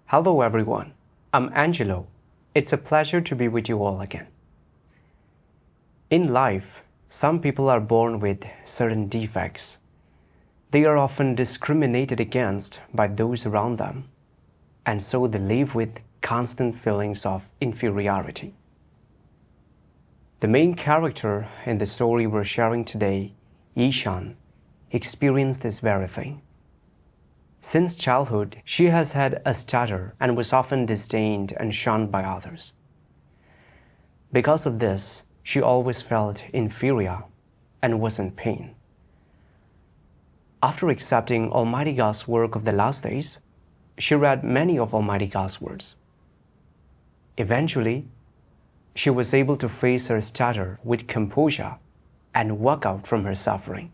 Hello everyone, I'm Angelo. It's a pleasure to be with you all again. In life, some people are born with certain defects. They are often discriminated against by those around them, and so they live with constant feelings of inferiority. The main character in the story we're sharing today, Isan, experienced this very thing. Since childhood, she has had a stutter and was often disdained and shunned by others. Because of this, she always felt inferior and was in pain. After accepting Almighty God's work of the last days, she read many of Almighty God's words. Eventually, she was able to face her stutter with composure and walk out from her suffering.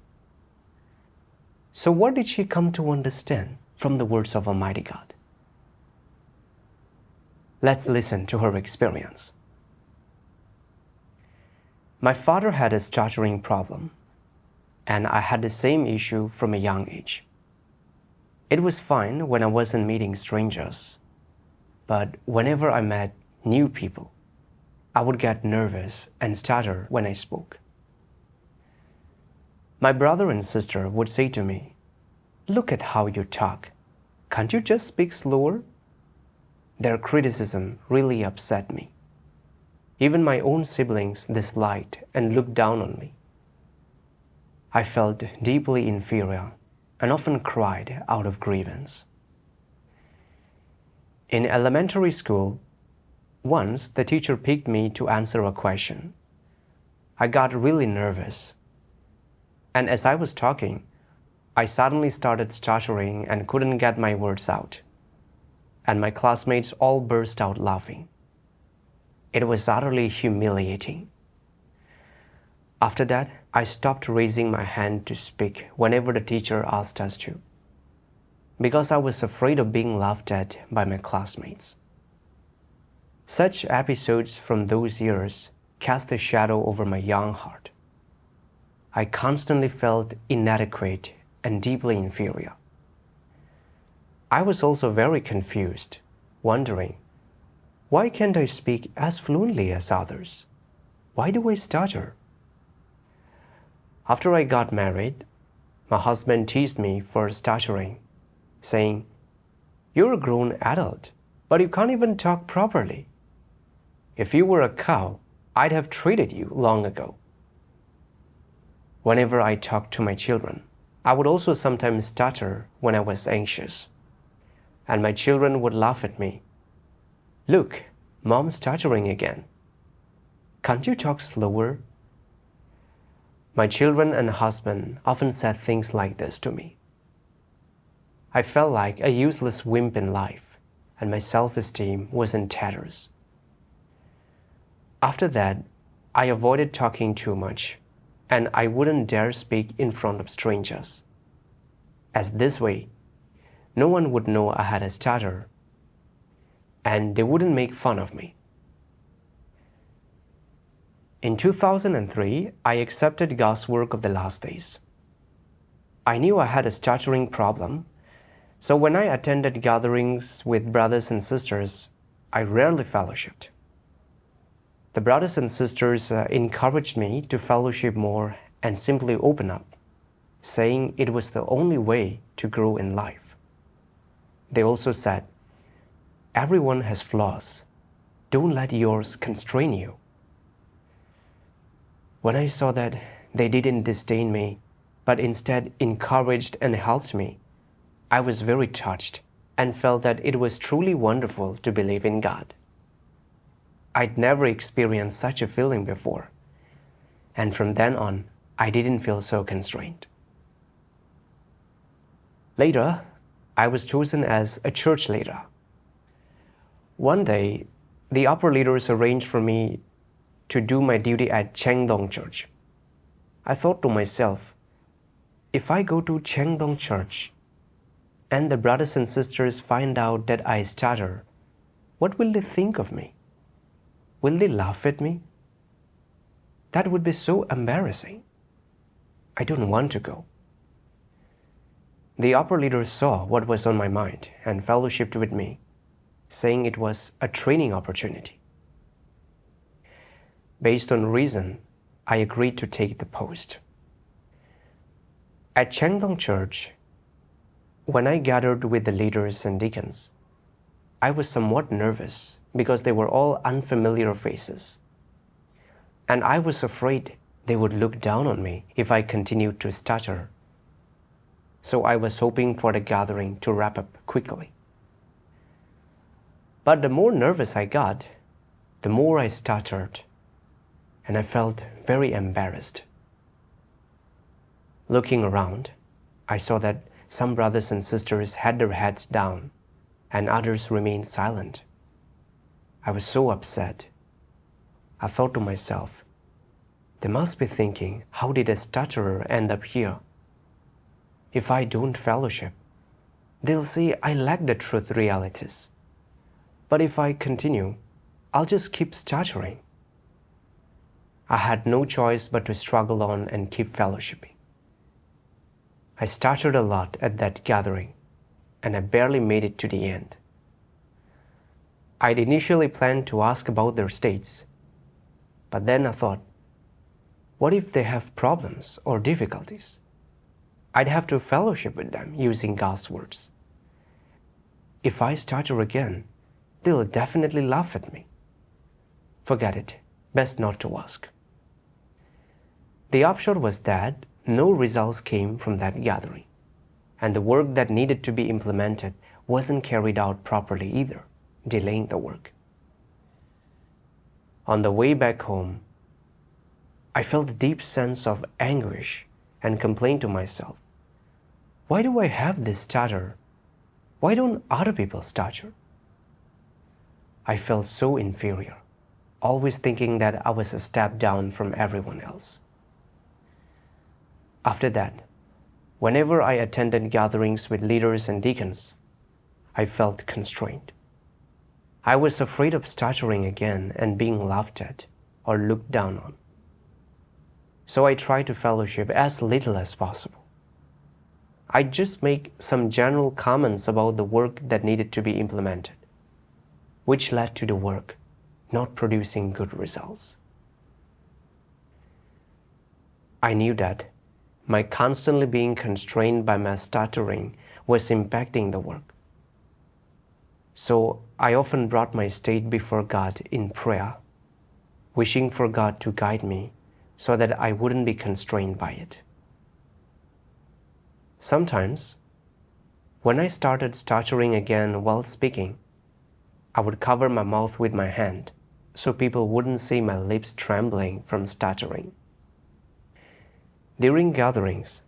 So what did she come to understand from the words of Almighty God? Let's listen to her experience. My father had a stuttering problem, and I had the same issue from a young age. It was fine when I wasn't meeting strangers, but whenever I met new people, I would get nervous and stutter when I spoke. My brother and sister would say to me, "Look at how you talk. Can't you just speak slower?" Their criticism really upset me. Even my own siblings disliked and looked down on me. I felt deeply inferior and often cried out of grievance. In elementary school, once the teacher picked me to answer a question. I got really nervous. And as I was talking, I suddenly started stuttering and couldn't get my words out. And my classmates all burst out laughing. It was utterly humiliating. After that, I stopped raising my hand to speak whenever the teacher asked us to, because I was afraid of being laughed at by my classmates. Such episodes from those years cast a shadow over my young heart. I constantly felt inadequate and deeply inferior. I was also very confused, wondering, why can't I speak as fluently as others? Why do I stutter? After I got married, my husband teased me for stuttering, saying, "You're a grown adult, but you can't even talk properly. If you were a cow, I'd have treated you long ago." Whenever I talked to my children, I would also sometimes stutter when I was anxious. And my children would laugh at me. "Look, Mom's stuttering again. Can't you talk slower?" My children and husband often said things like this to me. I felt like a useless wimp in life, and my self-esteem was in tatters. After that, I avoided talking too much, and I wouldn't dare speak in front of strangers, as this way, no one would know I had a stutter, and they wouldn't make fun of me. In 2003, I accepted God's work of the last days. I knew I had a stuttering problem, so when I attended gatherings with brothers and sisters, I rarely fellowshipped. The brothers and sisters encouraged me to fellowship more and simply open up, saying it was the only way to grow in life. They also said, "Everyone has flaws. Don't let yours constrain you." When I saw that they didn't disdain me, but instead encouraged and helped me, I was very touched and felt that it was truly wonderful to believe in God. I'd never experienced such a feeling before, and from then on, I didn't feel so constrained. Later, I was chosen as a church leader. One day, the upper leaders arranged for me to do my duty at Cheongdong Church. I thought to myself, if I go to Cheongdong Church and the brothers and sisters find out that I stutter, what will they think of me? Will they laugh at me? That would be so embarrassing. I don't want to go. The upper leaders saw what was on my mind and fellowshiped with me. saying it was a training opportunity. Based on reason, I agreed to take the post. At Chengdong Church, when I gathered with the leaders and deacons, I was somewhat nervous because they were all unfamiliar faces. And I was afraid they would look down on me if I continued to stutter. So I was hoping for the gathering to wrap up quickly. But the more nervous I got, the more I stuttered, and I felt very embarrassed. Looking around, I saw that some brothers and sisters had their heads down, and others remained silent. I was so upset. I thought to myself, they must be thinking, how did a stutterer end up here? If I don't fellowship, they'll say I lack the truth realities. But if I continue, I'll just keep stuttering. I had no choice but to struggle on and keep fellowshipping. I stuttered a lot at that gathering, and I barely made it to the end. I'd initially planned to ask about their states, but then I thought, what if they have problems or difficulties? I'd have to fellowship with them using God's words. If I stutter again, they'll definitely laugh at me. Forget it, best not to ask. The upshot was that no results came from that gathering, and the work that needed to be implemented wasn't carried out properly either, delaying the work. On the way back home, I felt a deep sense of anguish and complained to myself, why do I have this stutter? Why don't other people stutter? I felt so inferior, always thinking that I was a step down from everyone else. After that, whenever I attended gatherings with leaders and deacons, I felt constrained. I was afraid of stuttering again and being laughed at or looked down on. So I tried to fellowship as little as possible. I'd just make some general comments about the work that needed to be implemented, which led to the work not producing good results. I knew that my constantly being constrained by my stuttering was impacting the work. So I often brought my state before God in prayer, wishing for God to guide me so that I wouldn't be constrained by it. Sometimes, when I started stuttering again while speaking, I would cover my mouth with my hand so people wouldn't see my lips trembling from stuttering. During gatherings,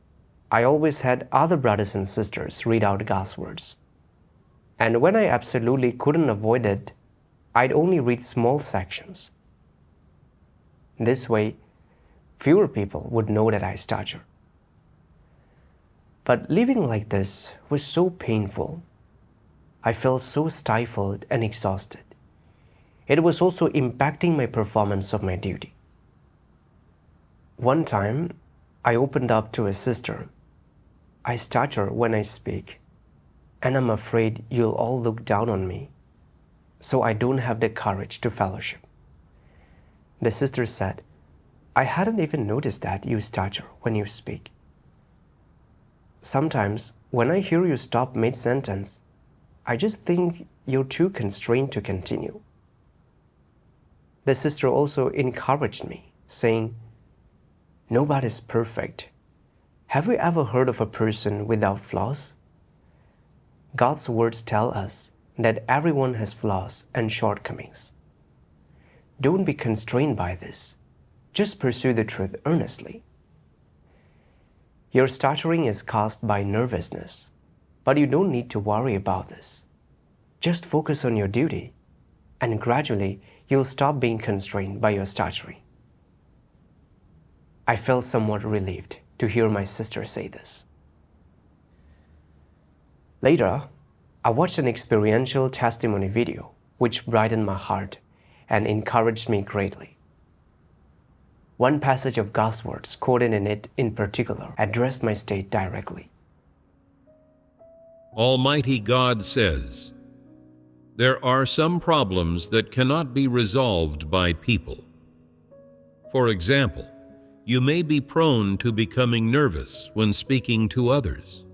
I always had other brothers and sisters read out God's words. And when I absolutely couldn't avoid it, I'd only read small sections. This way, fewer people would know that I stutter. But living like this was so painful. I felt so stifled and exhausted. It was also impacting my performance of my duty. One time, I opened up to a sister. I stutter when I speak, and I'm afraid you'll all look down on me, so I don't have the courage to fellowship. The sister said, I hadn't even noticed that you stutter when you speak. Sometimes, when I hear you stop mid-sentence, I just think you're too constrained to continue. The sister also encouraged me, saying, nobody's perfect. Have you ever heard of a person without flaws? God's words tell us that everyone has flaws and shortcomings. Don't be constrained by this. Just pursue the truth earnestly. Your stuttering is caused by nervousness, but you don't need to worry about this. Just focus on your duty, and gradually you'll stop being constrained by your stuttering. I felt somewhat relieved to hear my sister say this. Later, I watched an experiential testimony video which brightened my heart and encouraged me greatly. One passage of God's words quoted in it in particular addressed my state directly. Almighty God says, There are some problems that cannot be resolved by people. For example, you may be prone to becoming nervous when speaking to others.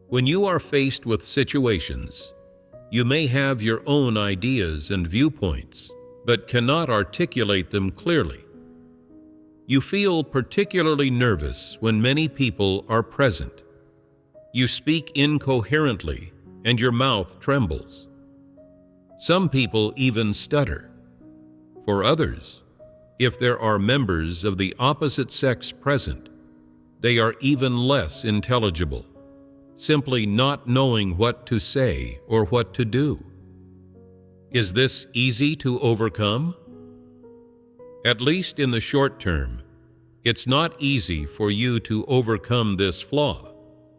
When you are faced with situations, you may have your own ideas and viewpoints, but cannot articulate them clearly. You feel particularly nervous when many people are present. You speak incoherently and your mouth trembles. Some people even stutter. For others, if there are members of the opposite sex present, they are even less intelligible, simply not knowing what to say or what to do. Is this easy to overcome? At least in the short term, it's not easy for you to overcome this flaw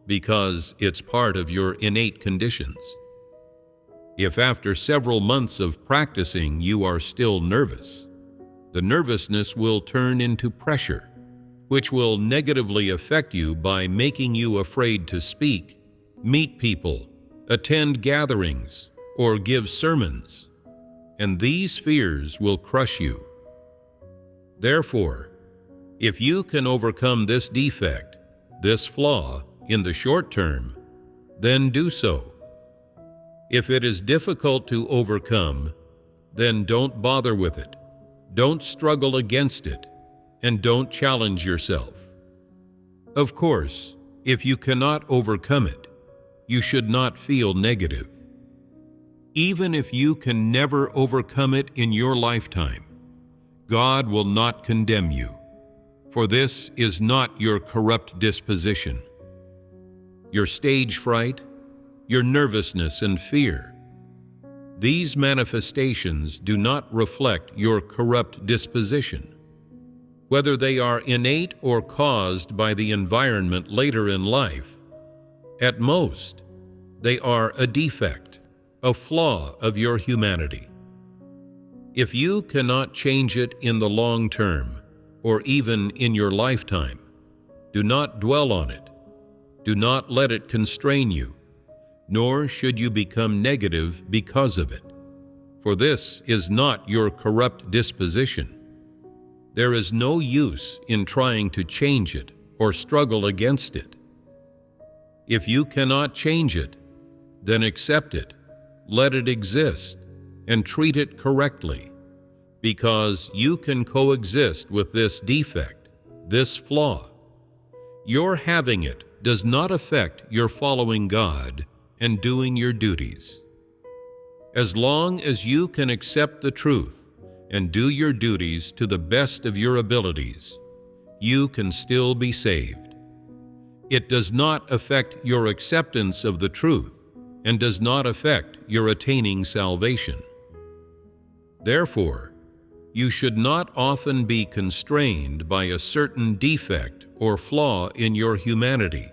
because it's part of your innate conditions. If after several months of practicing you are still nervous, the nervousness will turn into pressure, which will negatively affect you by making you afraid to speak, meet people, attend gatherings, or give sermons, and these fears will crush you. Therefore, if you can overcome this defect, this flaw, in the short term, then do so. If it is difficult to overcome, then don't bother with it. Don't struggle against it, and don't challenge yourself. Of course, if you cannot overcome it, you should not feel negative. Even if you can never overcome it in your lifetime, God will not condemn you, for this is not your corrupt disposition. Your stage fright, your nervousness and fear, these manifestations do not reflect your corrupt disposition. Whether they are innate or caused by the environment later in life, at most, they are a defect, a flaw of your humanity. If you cannot change it in the long term, or even in your lifetime, do not dwell on it. Do not let it constrain you, nor should you become negative because of it, for this is not your corrupt disposition. There is no use in trying to change it or struggle against it. If you cannot change it, then accept it, let it exist, and treat it correctly, because you can coexist with this defect, this flaw. Your having it does not affect your following God and doing your duties. As long as you can accept the truth and do your duties to the best of your abilities, you can still be saved. It does not affect your acceptance of the truth and does not affect your attaining salvation. Therefore, you should not often be constrained by a certain defect or flaw in your humanity,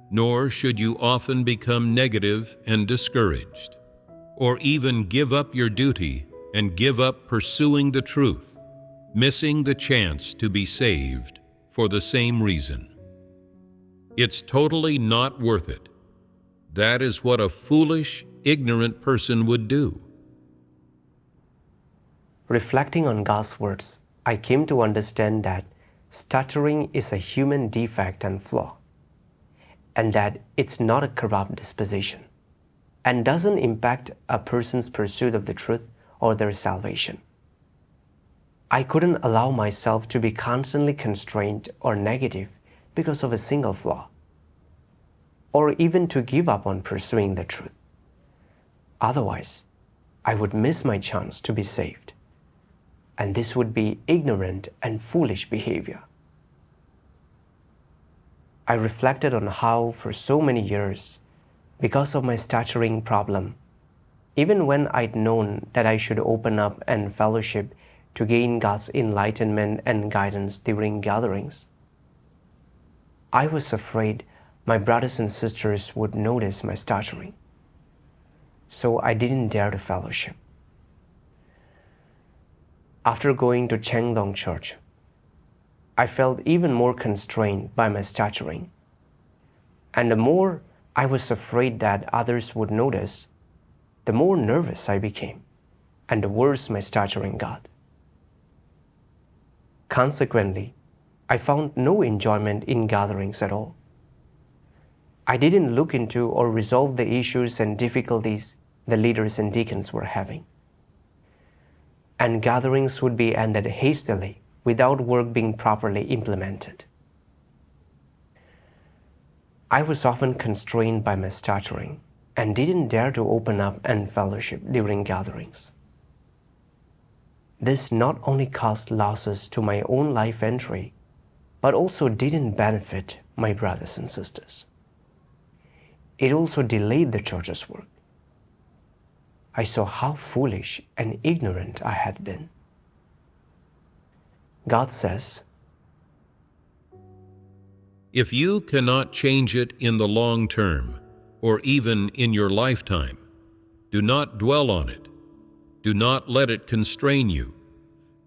nor should you often become negative and discouraged, or even give up your duty and give up pursuing the truth, missing the chance to be saved for the same reason. It's totally not worth it. That is what a foolish, ignorant person would do. Reflecting on God's words, I came to understand that stuttering is a human defect and flaw, and that it's not a corrupt disposition, and doesn't impact a person's pursuit of the truth or their salvation. I couldn't allow myself to be constantly constrained or negative because of a single flaw, or even to give up on pursuing the truth. Otherwise, I would miss my chance to be saved, and this would be ignorant and foolish behavior. I reflected on how for so many years, because of my stuttering problem, even when I'd known that I should open up and fellowship to gain God's enlightenment and guidance during gatherings, I was afraid my brothers and sisters would notice my stuttering, so I didn't dare to fellowship. After going to Chengdong Church, I felt even more constrained by my stuttering, and the more I was afraid that others would notice, the more nervous I became, and the worse my stuttering got. Consequently, I found no enjoyment in gatherings at all. I didn't look into or resolve the issues and difficulties the leaders and deacons were having. And gatherings would be ended hastily without work being properly implemented. I was often constrained by my stuttering and didn't dare to open up and fellowship during gatherings. This not only caused losses to my own life entry, but also didn't benefit my brothers and sisters. It also delayed the church's work. I saw how foolish and ignorant I had been. God says, "If you cannot change it in the long term, or even in your lifetime, do not dwell on it. Do not let it constrain you,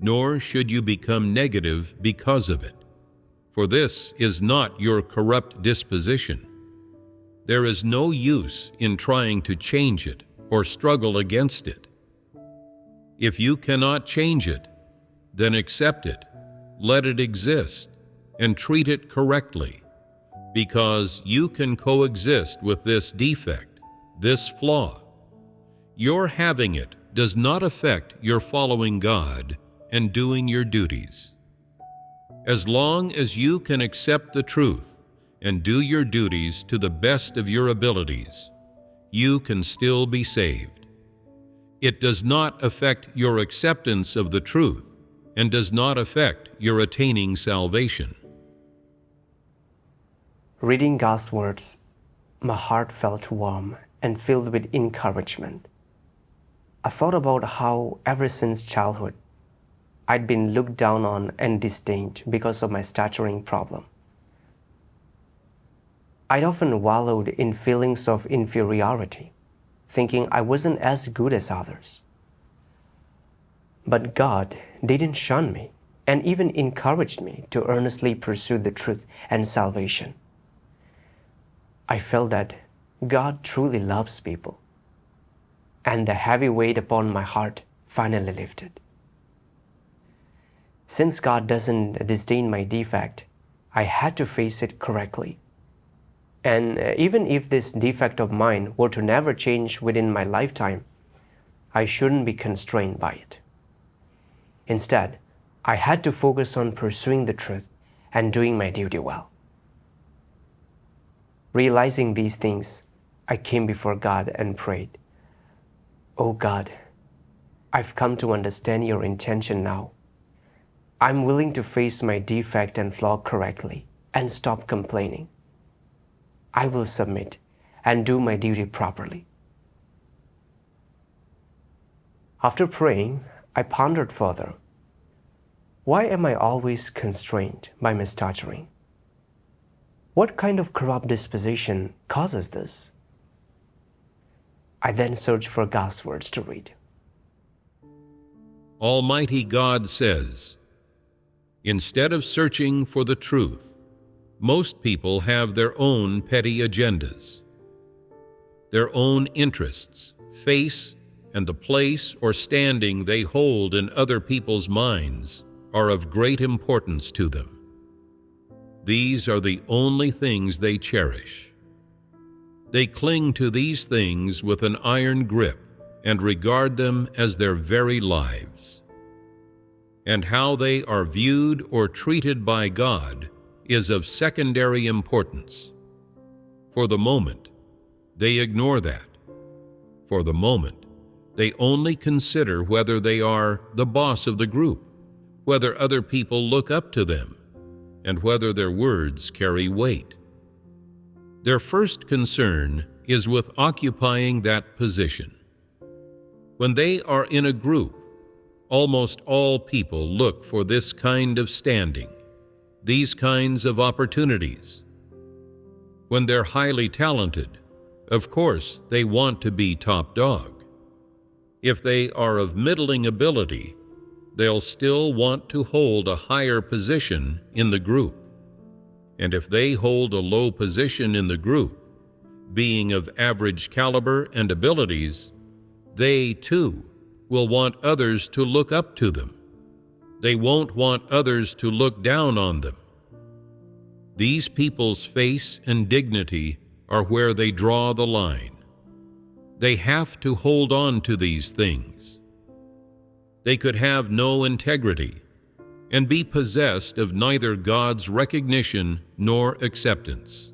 nor should you become negative because of it. For this is not your corrupt disposition. There is no use in trying to change it or struggle against it. If you cannot change it, then accept it, let it exist, and treat it correctly, because you can coexist with this defect, this flaw. Your having it does not affect your following God and doing your duties. As long as you can accept the truth and do your duties to the best of your abilities, you can still be saved. It does not affect your acceptance of the truth and does not affect your attaining salvation." Reading God's words, my heart felt warm and filled with encouragement. I thought about how ever since childhood, I'd been looked down on and disdained because of my stuttering problem. I'd often wallowed in feelings of inferiority, thinking I wasn't as good as others. But God didn't shun me and even encouraged me to earnestly pursue the truth and salvation. I felt that God truly loves people, and the heavy weight upon my heart finally lifted. Since God doesn't disdain my defect, I had to face it correctly. And even if this defect of mine were to never change within my lifetime, I shouldn't be constrained by it. Instead, I had to focus on pursuing the truth and doing my duty well. Realizing these things, I came before God and prayed, "Oh God, I've come to understand your intention now. I'm willing to face my defect and flaw correctly and stop complaining. I will submit and do my duty properly." After praying, I pondered further. Why am I always constrained by my stuttering? What kind of corrupt disposition causes this? I then searched for God's words to read. Almighty God says, "Instead of searching for the truth, most people have their own petty agendas. Their own interests, face, and the place or standing they hold in other people's minds are of great importance to them. These are the only things they cherish. They cling to these things with an iron grip and regard them as their very lives. And how they are viewed or treated by God is of secondary importance. For the moment, they ignore that. For the moment, they only consider whether they are the boss of the group, whether other people look up to them, and whether their words carry weight. Their first concern is with occupying that position. When they are in a group, almost all people look for this kind of standing, these kinds of opportunities. When they're highly talented, of course they want to be top dog. If they are of middling ability, they'll still want to hold a higher position in the group. And if they hold a low position in the group, being of average caliber and abilities, they, too, will want others to look up to them. They won't want others to look down on them. These people's face and dignity are where they draw the line. They have to hold on to these things. They could have no integrity and be possessed of neither God's recognition nor acceptance.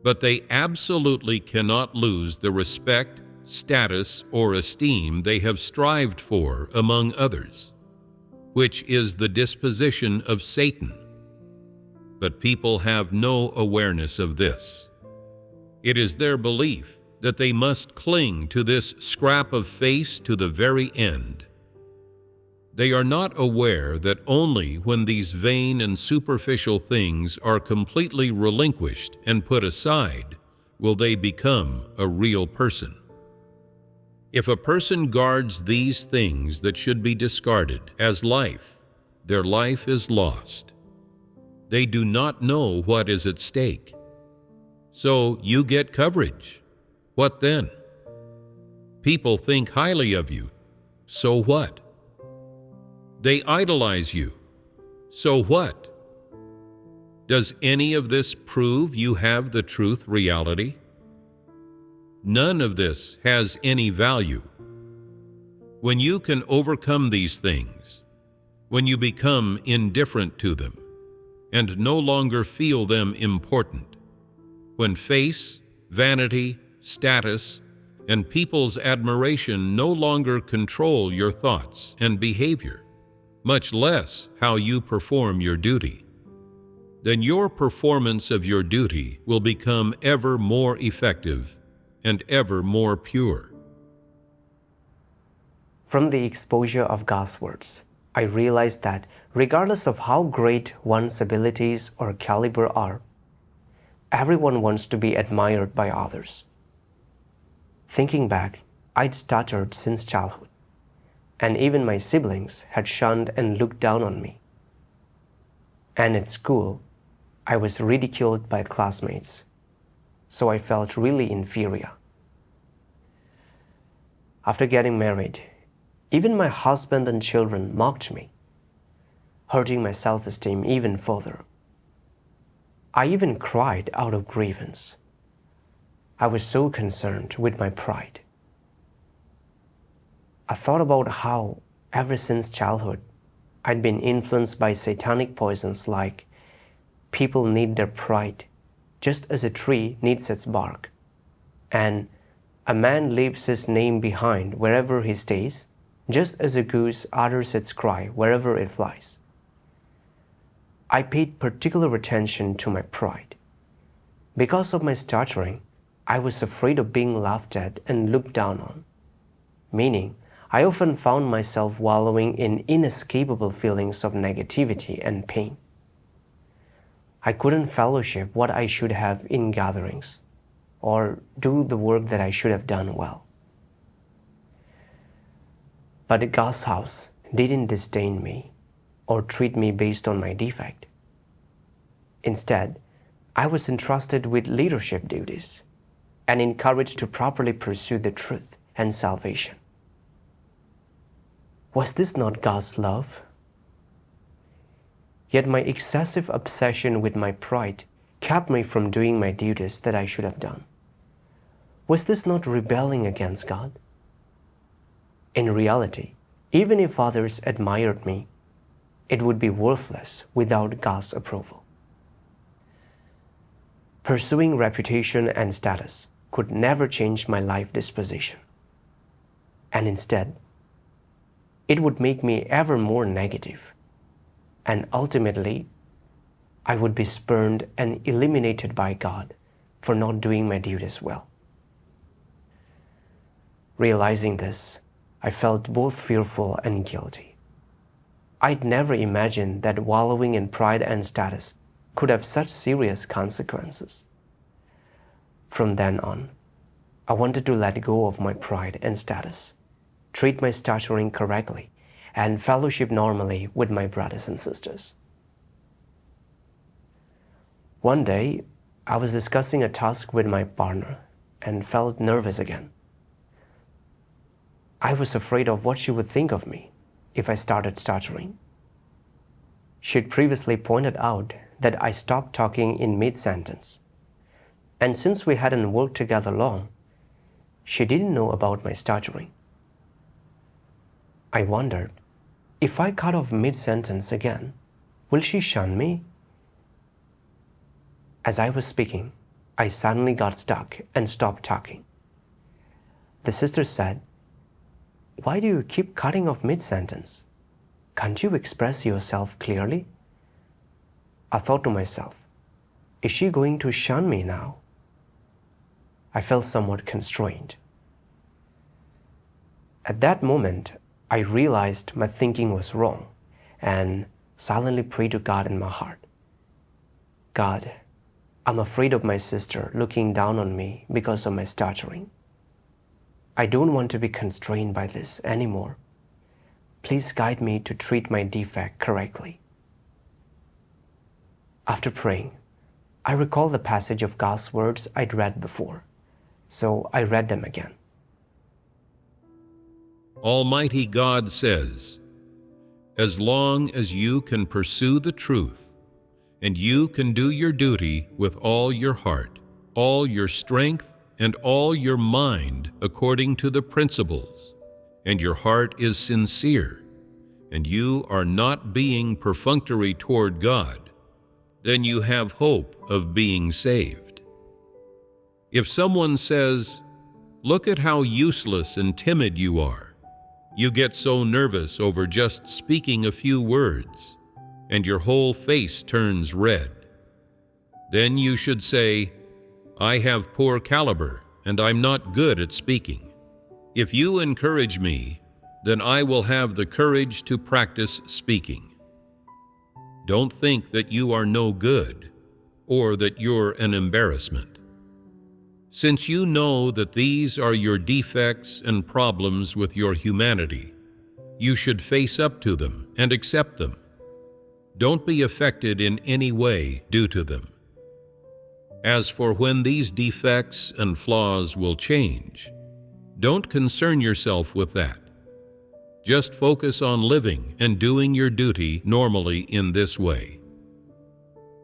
But they absolutely cannot lose the respect, status, or esteem they have strived for among others, which is the disposition of Satan. But people have no awareness of this. It is their belief that they must cling to this scrap of face to the very end. They are not aware that only when these vain and superficial things are completely relinquished and put aside will they become a real person. If a person guards these things that should be discarded as life, their life is lost. They do not know what is at stake. So you get coverage. What then? People think highly of you. So what? They idolize you. So what? Does any of this prove you have the truth reality? None of this has any value. When you can overcome these things, when you become indifferent to them, and no longer feel them important, when face, vanity, status, and people's admiration no longer control your thoughts and behavior, much less how you perform your duty, then your performance of your duty will become ever more effective and ever more pure. From the exposure of God's words, I realized that regardless of how great one's abilities or caliber are, everyone wants to be admired by others. Thinking back, I'd stuttered since childhood, and even my siblings had shunned and looked down on me. And at school, I was ridiculed by classmates, so I felt really inferior. After getting married, even my husband and children mocked me, hurting my self-esteem even further. I even cried out of grievance. I was so concerned with my pride. I thought about how, ever since childhood, I'd been influenced by satanic poisons like people need their pride, just as a tree needs its bark, and a man leaves his name behind wherever he stays, just as a goose utters its cry wherever it flies. I paid particular attention to my pride. Because of my stuttering, I was afraid of being laughed at and looked down on, meaning I often found myself wallowing in inescapable feelings of negativity and pain. I couldn't fellowship what I should have in gatherings, or do the work that I should have done well. But God's house didn't disdain me or treat me based on my defect. Instead, I was entrusted with leadership duties and encouraged to properly pursue the truth and salvation. Was this not God's love? Yet my excessive obsession with my pride kept me from doing my duties that I should have done. Was this not rebelling against God? In reality, even if others admired me, it would be worthless without God's approval. Pursuing reputation and status could never change my life disposition. And instead, it would make me ever more negative, and ultimately, I would be spurned and eliminated by God for not doing my duties well. Realizing this, I felt both fearful and guilty. I'd never imagined that wallowing in pride and status could have such serious consequences. From then on, I wanted to let go of my pride and status, treat my stuttering correctly, and fellowship normally with my brothers and sisters. One day, I was discussing a task with my partner and felt nervous again. I was afraid of what she would think of me if I started stuttering. She'd previously pointed out that I stopped talking in mid-sentence. And since we hadn't worked together long, she didn't know about my stuttering. I wondered, if I cut off mid-sentence again, will she shun me? As I was speaking, I suddenly got stuck and stopped talking. The sister said, "Why do you keep cutting off mid-sentence? Can't you express yourself clearly?" I thought to myself, is she going to shun me now? I felt somewhat constrained. At that moment, I realized my thinking was wrong and silently prayed to God in my heart. God, I'm afraid of my sister looking down on me because of my stuttering. I don't want to be constrained by this anymore. Please guide me to treat my defect correctly. After praying, I recalled the passage of God's words I'd read before, so I read them again. Almighty God says, as long as you can pursue the truth, and you can do your duty with all your heart, all your strength, and all your mind according to the principles, and your heart is sincere, and you are not being perfunctory toward God, then you have hope of being saved. If someone says, "Look at how useless and timid you are," you get so nervous over just speaking a few words, and your whole face turns red. Then you should say, "I have poor caliber, and I'm not good at speaking. If you encourage me, then I will have the courage to practice speaking." Don't think that you are no good, or that you're an embarrassment. Since you know that these are your defects and problems with your humanity, you should face up to them and accept them. Don't be affected in any way due to them. As for when these defects and flaws will change, don't concern yourself with that. Just focus on living and doing your duty normally in this way.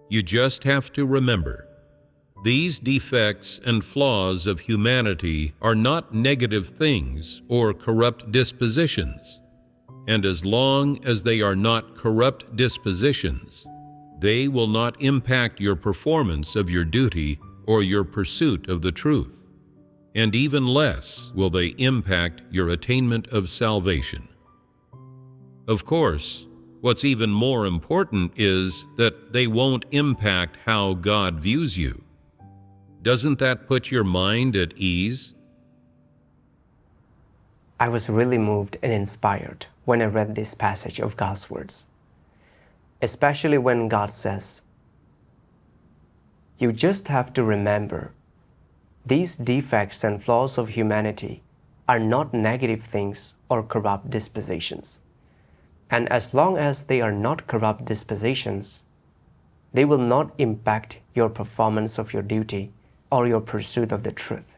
You just have to remember, these defects and flaws of humanity are not negative things or corrupt dispositions, and as long as they are not corrupt dispositions, they will not impact your performance of your duty or your pursuit of the truth, and even less will they impact your attainment of salvation. Of course, what's even more important is that they won't impact how God views you. Doesn't that put your mind at ease? I was really moved and inspired when I read this passage of God's words, especially when God says, "You just have to remember, these defects and flaws of humanity are not negative things or corrupt dispositions. And as long as they are not corrupt dispositions, they will not impact your performance of your duty or your pursuit of the truth.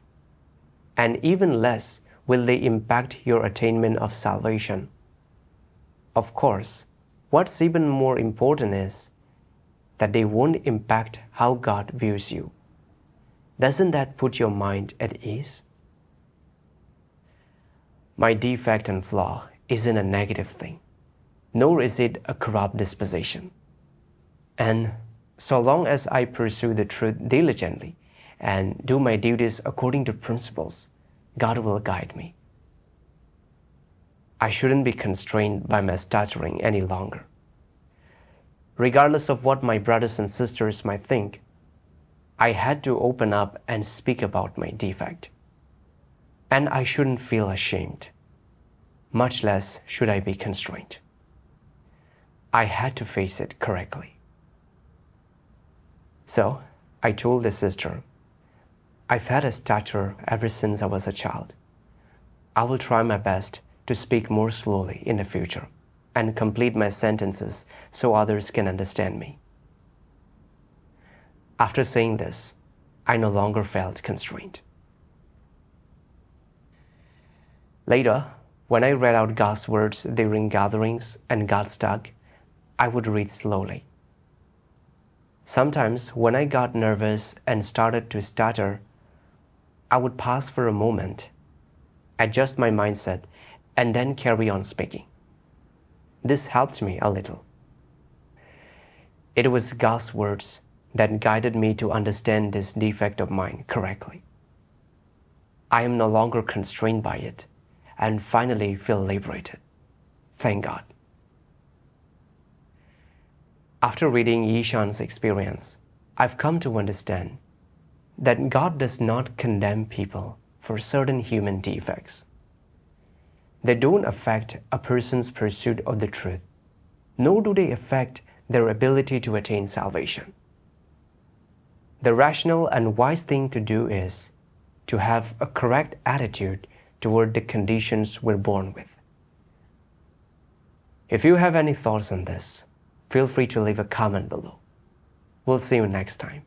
And even less will they impact your attainment of salvation. Of course, what's even more important is that they won't impact how God views you. Doesn't that put your mind at ease?" My defect and flaw isn't a negative thing, nor is it a corrupt disposition. And so long as I pursue the truth diligently and do my duties according to principles, God will guide me. I shouldn't be constrained by my stuttering any longer. Regardless of what my brothers and sisters might think, I had to open up and speak about my defect. And I shouldn't feel ashamed, much less should I be constrained. I had to face it correctly. So I told the sister, "I've had a stutter ever since I was a child. I will try my best to speak more slowly in the future and complete my sentences so others can understand me." After saying this, I no longer felt constrained. Later, When I read out God's words during gatherings and got stuck, I would read slowly. Sometimes when I got nervous and started to stutter, I would pause for a moment, adjust my mindset, and then carry on speaking. This helped me a little. It was God's words that guided me to understand this defect of mine correctly. I am no longer constrained by it and finally feel liberated. Thank God. After reading Isan's experience, I've come to understand that God does not condemn people for certain human defects. They don't affect a person's pursuit of the truth, nor do they affect their ability to attain salvation. The rational and wise thing to do is to have a correct attitude toward the conditions we're born with. If you have any thoughts on this, feel free to leave a comment below. We'll see you next time.